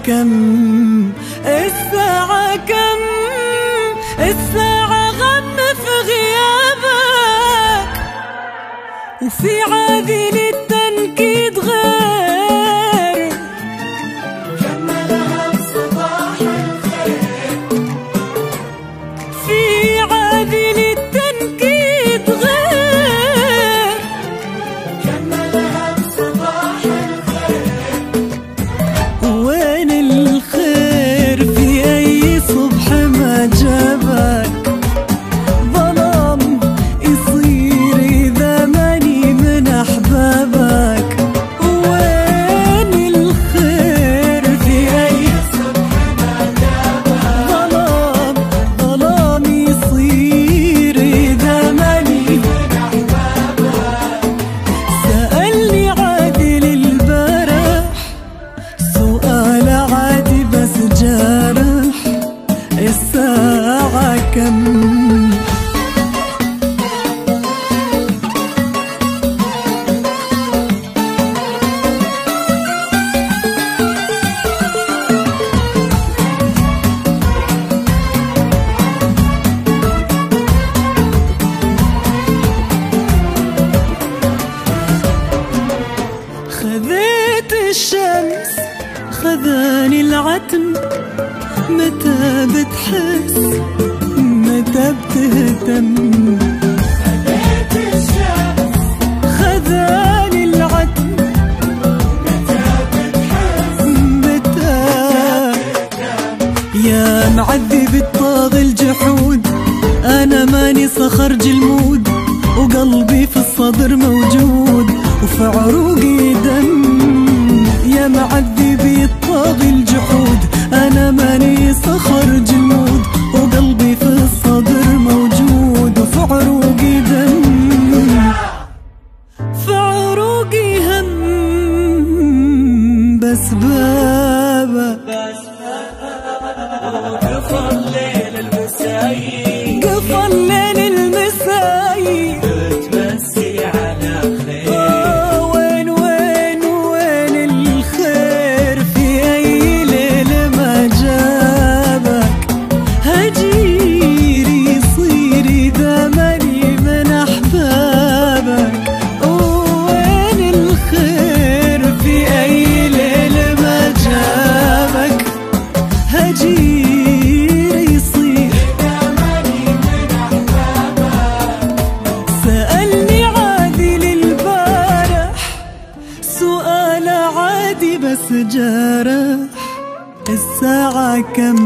كم؟ الساعة كم؟ الساعة غم في غيابك، وفي عادي للتنكيد غير كملها بصباح الخير. في عادي للتنكيد غير كملها بصباح الخير. وين الخير في أي صبح ما جابك؟ ظلام يصير إذا ماني من أحبابك. وين الخير في أي صبح ما جابك؟ ظلام يصير إذا ماني من أحبابك. سألني عادل البارح سؤال عادي بس جارح، الساعة كم؟ خذيت الشمس خذاني العتم، متى بتحس متى بتهتم؟ خذيت الشمس خذاني العتم، متى بتحس متى؟ يا معذب الطاغي الجحود، أنا ماني صخر جلمود، وقلبي في الصدر موجود، وفي عروقي دم. يا معذبي الطاغي الجحود، أنا ماني صخر جلمود، وقلبي في الصدر موجود، وفي عروقي دم. في عروقي هم بس بابك، قفل الليل المسايي، قفل ليل المساي. بتمسي على خير. وين الخير في أي ليل ما جابك؟ هجير يصير إذا ماني من أحبابك. وين الخير في أي ليل ما جابك؟ هجير يصير إذا ماني من أحبابك. سألني عادل البارح سؤال عادي بس جارح، الساعة كم؟